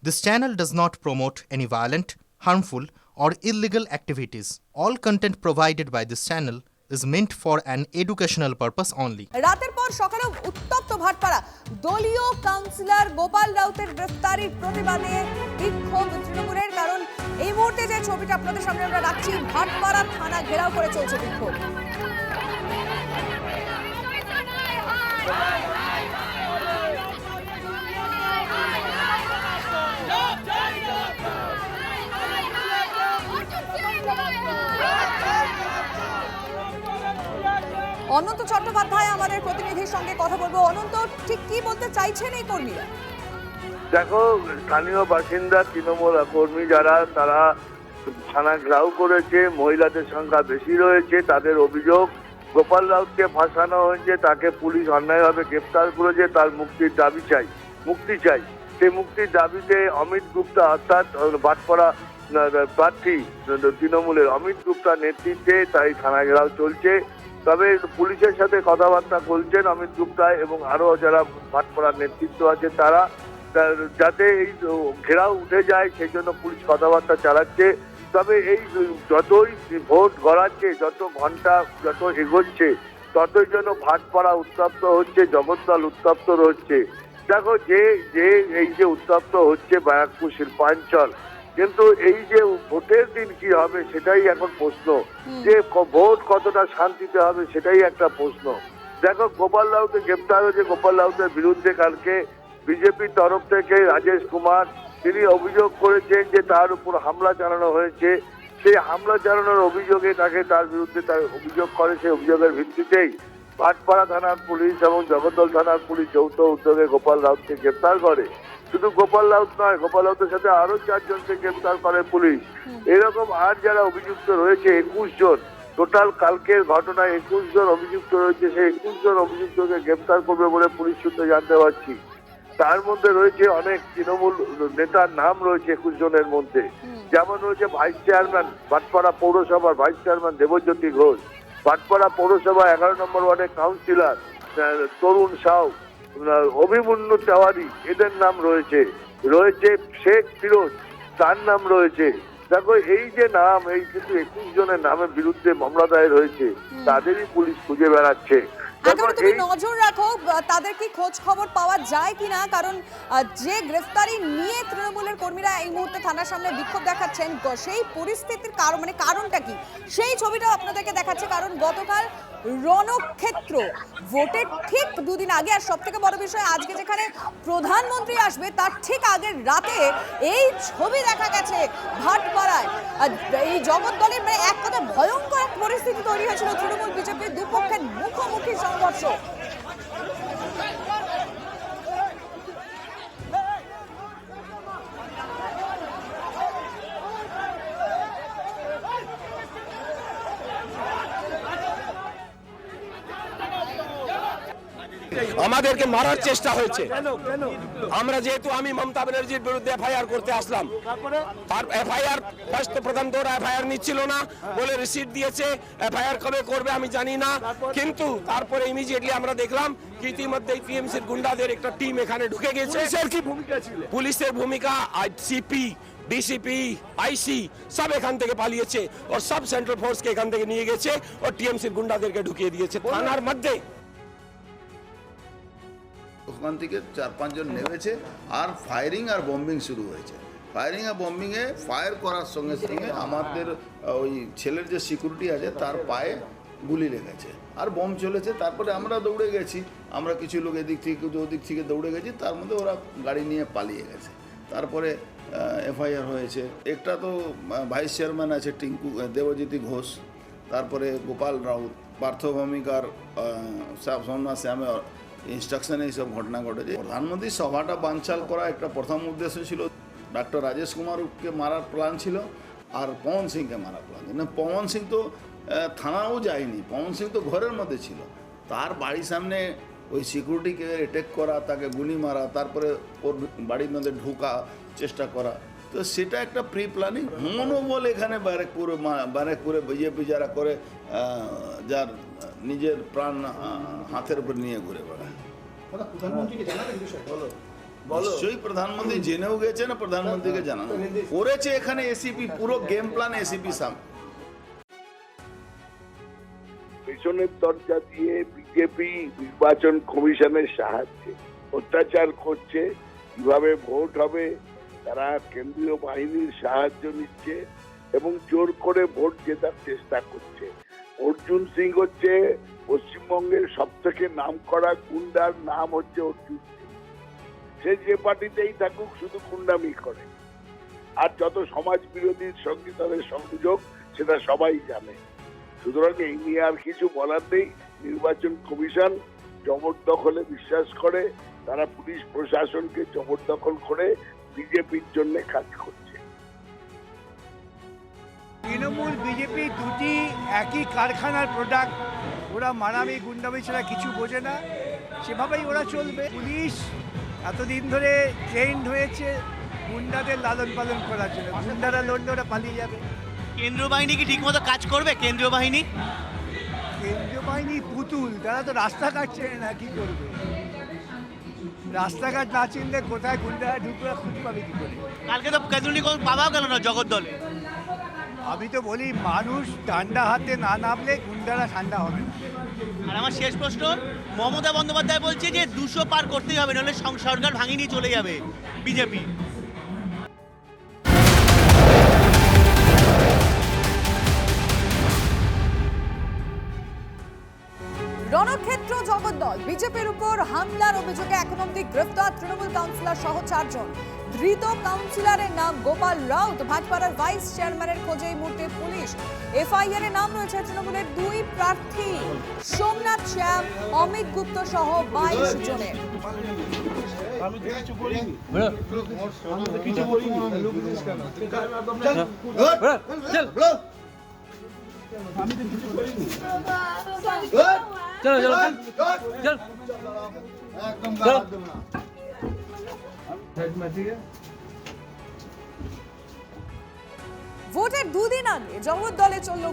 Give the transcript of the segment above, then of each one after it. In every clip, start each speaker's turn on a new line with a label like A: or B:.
A: This channel does not promote any violent, harmful, or illegal activities. All content provided by this channel is meant for an educational purpose only.
B: রাতের পর সকালে উত্তপ্ত ভাটপাড়া, দলীয় councillor Gopal রাউতের গ্রেফতারির প্রতিবাদে বিক্ষোভ তৃণমূলের। কারণ এই মুহূর্তে যে ছবিটা আপনাদের সামনে আমরা রাখছি, ভাটপাড়া থানা ঘেরাও করে চলছে বিক্ষোভ। অনন্ত চট্টোপাধ্যায় আমাদের প্রতিনিধির সঙ্গে কথা বলবো। অনন্ত, ঠিক কি বলতে চাইছেন এই কর্মীরা?
C: দেখো, স্থানীয় বাসিন্দা তৃণমূল কর্মী যারা, তারা থানা ঘেরাও করেছে। মহিলাদের সংখ্যা বেশি রয়েছে। তাদের অভিযোগ, গোপাল রাউতকে ফাঁসানো হয়েছে, তাকে পুলিশ অন্যায়ভাবে গ্রেফতার করেছে, তার মুক্তি চাই। সেই মুক্তির দাবিতে অমিত গুপ্তা, অর্থাৎ ভাটপাড়া প্রার্থী তৃণমূলের অমিত গুপ্তার নেতৃত্বে তাই থানা ঘেরাও চলছে। তবে পুলিশের সাথে কথাবার্তা বলছেন অমিত গুপ্তা এবং আরো যারা ভাটপাড়ার নেতৃত্ব আছে তারা, যাতে এই ঘেরাও উঠে যায় সেই জন্য পুলিশ কথাবার্তা চালাচ্ছে। তবে এই যতই ভোট গড়াচ্ছে, যত ঘন্টা যত এগোচ্ছে, ততই যেন ভাটপাড়া উত্তপ্ত হচ্ছে, জগদ্দল উত্তপ্ত হচ্ছে। দেখো, এই যে উত্তপ্ত হচ্ছে ব্যারাকপুর শিল্পাঞ্চল, কিন্তু এই যে ভোটের দিন কি হবে সেটাই এখন প্রশ্ন, যে ভোট কতটা শান্তিতে হবে সেটাই একটা প্রশ্ন। দেখো, গোপাল রাউতের গ্রেপ্তার হয়েছে। গোপাল রাউতের বিরুদ্ধে কালকে বিজেপির তরফ থেকে রাজেশ কুমার, তিনি অভিযোগ করেছেন যে তার উপর হামলা চালানো হয়েছে। সেই হামলা চালানোর অভিযোগে তার বিরুদ্ধে তার অভিযোগ করে। সেই অভিযোগের ভিত্তিতেই ভাটপাড়া থানার পুলিশ এবং জগদ্দল থানার পুলিশ যৌথ উদ্যোগে গোপাল রাউতকে গ্রেপ্তার করে। শুধু গোপাল রাউত নয়, গোপাল রাউতের সাথে আরো 4 জনকে গ্রেপ্তার করে পুলিশ। এরকম আর যারা অভিযুক্ত রয়েছে 21 জন, টোটাল কালকের ঘটনায় 21 জন অভিযুক্ত রয়েছে। সেই 21 জন অভিযুক্তকে গ্রেপ্তার করবে বলে পুলিশ সূত্রে জানতে পারছি। তার মধ্যে রয়েছে অনেক তৃণমূল নেতার নাম রয়েছে 21 জনের মধ্যে। যেমন রয়েছে ভাইস চেয়ারম্যান, ভাটপাড়া পৌরসভার ভাইস চেয়ারম্যান দেবজ্যোতি ঘোষ, ভাটপাড়া পৌরসভা 11 নম্বর ওয়ার্ডের কাউন্সিলর তরুণ সাউ, অভিমন্যু তেওয়ারি, এদের নাম রয়েছে। শেখ ফিরোজ, তার নাম রয়েছে। দেখো, এই যে নাম, এই কিন্তু 21 জনের নামের বিরুদ্ধে মামলা দায়ের হয়েছে, তাদেরই পুলিশ খুঁজে বেড়াচ্ছে।
B: তুমি নজর রাখো তাদের কি খোঁজ খবর পাওয়া যায় কিনা, কারণ যে গ্রেফতারি নিয়ে তৃণমূলের কর্মীরা এই মুহূর্তে থানার সামনে বিক্ষোভ দেখাচ্ছেন, সেই পরিস্থিতির কারণটা কি সেই ছবিটা আপনাদেরকে দেখাচ্ছে। কারণ গতকাল রণক্ষেত্র ভোটের ঠিক 2 দিন আগে, আর সব থেকে বড় বিষয় আজকে যেখানে প্রধানমন্ত্রী আসবে তার ঠিক আগের রাতে এই ছবি দেখা গেছে ভাটপাড়ায়। এই জগদ্দলের এক কথা ভয়ঙ্কর এক পরিস্থিতি তৈরি হয়েছিল। তৃণমূল বিজেপির দুপক্ষের মুখোমুখি সংঘর্ষ।
D: আমাদেরকে মারার চেষ্টা হয়েছে। আমরা যেহেতু আমি মমতা ব্যানার্জির বিরুদ্ধে এফআইআর করতে আসলাম, তার এফআইআর ফার্স্ট প্রথম তো এফআইআর নিচ্ছিল না বলে রিসিট দিয়েছে। এফআইআর কবে করবে আমি জানি না, কিন্তু তারপরে ইমিডিয়েটলি আমরা দেখলাম কি ইতিমধ্যে টিএমসির গুন্ডাদের একটা টিম এখানে ঢুকে গেছে। পুলিশের কি ভূমিকা ছিল? পুলিশের ভূমিকা, সিপি, ডিসিপি, আইসি সব এখান থেকে পালিয়েছে, ও সব সেন্ট্রাল ফোর্সকে এখান থেকে নিয়ে গেছে, ও টিএমসির গুন্ডাদেরকে ঢুকিয়ে দিয়েছে থানার মধ্যে।
E: ওখান থেকে 4-5 জন নেমেছে, আর ফায়ারিং আর বম্বিং শুরু হয়েছে। ফায়ারিং আর বম্বিংয়ে ফায়ার করার সঙ্গে সঙ্গে আমাদের ওই ছেলের যে সিকিউরিটি আছে তার পায়ে গুলি লেগেছে, আর বোম চলেছে। তারপরে আমরা দৌড়ে গেছি, আমরা কিছু লোক এদিক থেকে ওদিক থেকে দৌড়ে গেছি, তার মধ্যে ওরা গাড়ি নিয়ে পালিয়ে গেছে। তারপরে এফআইআর হয়েছে। একটা তো ভাইস চেয়ারম্যান আছে টিঙ্কু দেবজ্যোতি ঘোষ, তারপরে গোপাল রাউত, পার্থ ভূমিকার সোমনাথ শ্যামের ইনস্ট্রাকশনে এইসব ঘটনা ঘটেছে। প্রধানমন্ত্রী সভাটা বানচাল করা একটা প্রথম উদ্দেশ্য ছিল। ডক্টর রাজেশ কুমারকে মারার প্ল্যান ছিল, আর পবন সিংকে মারার প্ল্যান। কিন্তু পবন সিং তো থানাও যায়নি, পবন সিং তো ঘরের মধ্যে ছিল। তার বাড়ির সামনে ওই সিকিউরিটিকে অ্যাটাক করা, তাকে গুলি মারা, তারপরে ওর বাড়ির মধ্যে ঢোকা চেষ্টা করা, তো সেটা একটা প্রি প্ল্যানিং মনোবল এখানে ব্যারাকপুরে বিজেপি যারা করে, যার নিজের প্রাণ হাতের উপর নিয়ে ঘুরে বেড়ায়। নিশ্চয়ই প্রধানমন্ত্রী জেনেও গেছে না, প্রধানমন্ত্রীকে জানানো করেছে। এখানে এসিপি পুরো গেম প্ল্যান এসিপি সামনে।
C: পেছনের দরজা দিয়ে বিজেপি নির্বাচন কমিশনের সাহায্যে অত্যাচার করছে। কিভাবে ভোট হবে তারা কেন্দ্রীয় বাহিনীর সাহায্য নিচ্ছে এবং জোর করে ভোট জেতার চেষ্টা করছে। অর্জুন সিং হচ্ছে পশ্চিমবঙ্গের সব থেকে নাম করা গুন্ডার নাম হচ্ছে অর্জুন সিং। সে যে পার্টিতেই থাকুক শুধু গুন্ডামি করে, আর যত সমাজ বিরোধীর সঙ্গে তাদের সংযোগ সেটা সবাই জানে। সুতরাং এই নিয়ে আর কিছু বলার নেই। নির্বাচন কমিশন জবরদখলে বিশ্বাস করে, তারা পুলিশ প্রশাসনকে জবরদখল করে বিজেপির জন্য কাজ করছে।
F: তৃণমূল বিজেপি দুটি একই কারখানার প্রোডাক্ট। ওরা মারামি গুন্ডামি ছাড়া কিছু বোঝে না, সেভাবেই ওরা চলবে। পুলিশ এতদিন ধরে ট্রেন্ড হয়েছে গুন্ডাদের লালন পালন করার জন্য। গুন্ডারা লড়লে ওরা পালিয়ে যাবে।
G: কেন্দ্রীয় বাহিনী কি ঠিকমতো কাজ করবে? কেন্দ্রীয় বাহিনী
F: পুতুল, তারা তো রাস্তাঘাট চেনে না, কি করবে? রাস্তাঘাট না চিনলে কোথায় গুন্ডারা ঢুকবে খুঁজে পাবে কি করে?
G: কালকে তো কেন্দ্রীয় পাওয়াও গেল না জগদ্দলে।
F: আমি তো বলি মানুষ ঠান্ডা হাতে না নামলে গুন্ডারা ঠান্ডা হবে না।
G: আর আমার শেষ প্রশ্ন, মমতা বন্দ্যোপাধ্যায় বলছে যে 200 পার করতেই হবে, নাহলে সরকার ভাঙিয়ে নিয়ে চলে যাবে বিজেপি।
B: রণক্ষেত্র জগদ্দল বিজেপির উপর হামলার অভিযোগে এখন অব্দি গ্রেফতার তৃণমূল কাউন্সিলর সহ 4 জন। ধৃত কাউন্সিলরের নাম গোপাল রাউত। ভাটপাড়ার ভাইস চেয়ারম্যানের খোঁজে এই মুহূর্তে পুলিশ। এফআইআর এর নাম রয়েছে তৃণমূলের 2 প্রার্থী সোমনাথ শ্যাম, অমিত গুপ্ত সহ 22 জনের। ভোটের 2 দিন আগে জগদ্দলে চলল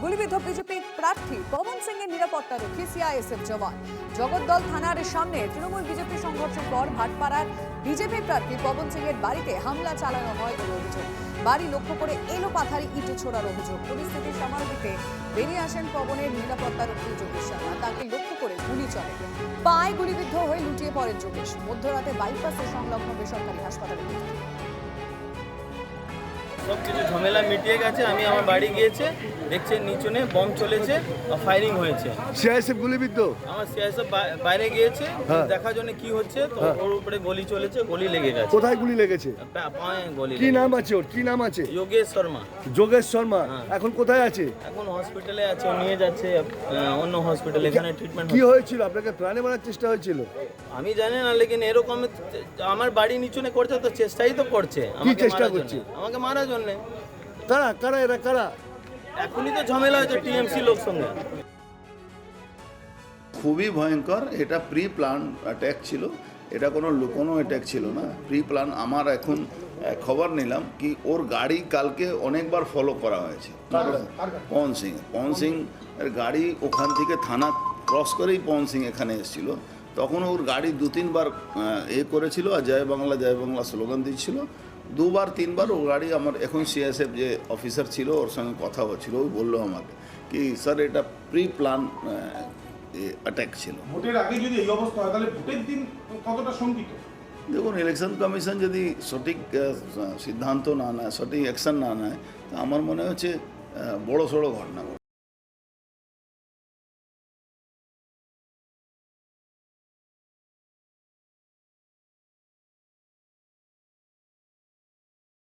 B: গুলিবিদ্ধ বিজেপি প্রার্থী পবন সিং এর নিরাপত্তা রক্ষী সিআইএসএফ জওয়ান। জগদ্দল থানার সামনে তৃণমূল বিজেপি সংঘর্ষের পর ভাটপাড়ার বিজেপি প্রার্থী পবন সিং এর বাড়িতে হামলা চালানো হয় বলে অভিযোগ। বাড়ি লক্ষ্য করে এলো পাথারি ইট ছোড়ার অভিযোগ। পরিস্থিতি সামাল দিতে বেরিয়ে আসেন পবনের নিরাপত্তা রক্ষী যোগেশ শর্মা। তাকে লক্ষ্য করে গুলি চলে, পায়ে গুলিবিদ্ধ হয়ে লুটিয়ে পড়েন যোগেশ। মধ্যরাতে বাইপাসে সংলগ্ন বেসরকারি হাসপাতালে
H: সব কিছু ঝামেলা মিটিয়ে গেছে। আমি আমার বাড়ি গিয়েছে, দেখছেন নিচনে বম চলেছে, ফায়ারিং হয়েছে।
F: সিআইএসএফ গুলিবিদ্ধ।
H: আমার সিআইএসএফ বাইরে গিয়েছে দেখার জন্য কি হচ্ছে, তো ওর উপরে গুলি চলেছে, গুলি লেগে গেছে।
F: কোথায় গুলি লেগেছে?
H: পায়ে গুলি।
F: কি নাম আছে ওর? কি নাম আছে?
H: যোগেশ শর্মা।
F: যোগেশ শর্মা এখন কোথায় আছে?
H: এখন হসপিটালে আছে, ও নিয়ে যাচ্ছে অন্য হসপিটাল, এখানে ট্রিটমেন্ট।
F: কি হয়েছিল? আপনাকে প্রাণে মারার চেষ্টা হয়েছিল?
H: আমি জানি না, লেকিন এরকম আমার বাড়ি নিচনে করছে, তো চেষ্টাই তো করছে আমাকে মারার জন্য।
F: কারা কারা এরা কারা?
H: এখনই তো ঝামেলা হয়েছে টিএমসি লোক সঙ্গে।
E: খুবই ভয়ঙ্কর। এটা প্রি প্ল্যান অ্যাট্যাক ছিল, এটা কোনো অ্যাট্যাক ছিল না, প্রি প্ল্যান। আমার এখন খবর নিলাম কি ওর গাড়ি কালকে অনেকবার ফলো করা হয়েছে। পবন সিং এর গাড়ি ওখান থেকে থানা ক্রস করেই পবন সিং এখানে এসেছিল। তখন ওর গাড়ি 2-3 বার করেছিল আর জয় বাংলা স্লোগান দিচ্ছিল। 2-3 বার ও গাড়ি আমার এখন সিএসএফ যে অফিসার ছিল ওর সঙ্গে কথা হচ্ছিল, ওই বললো আমাকে কি স্যার এটা প্রি প্ল্যান অ্যাটাক ছিল।
I: ভোটের আগে যদি এই অবস্থা হয় তাহলে ভোটের দিন কতটা শঙ্কিত?
E: দেখুন, ইলেকশন কমিশন যদি সঠিক সিদ্ধান্ত না নেয়, সঠিক অ্যাকশন না নেয়, তা আমার মনে হচ্ছে বড় সড়ো ঘটনা।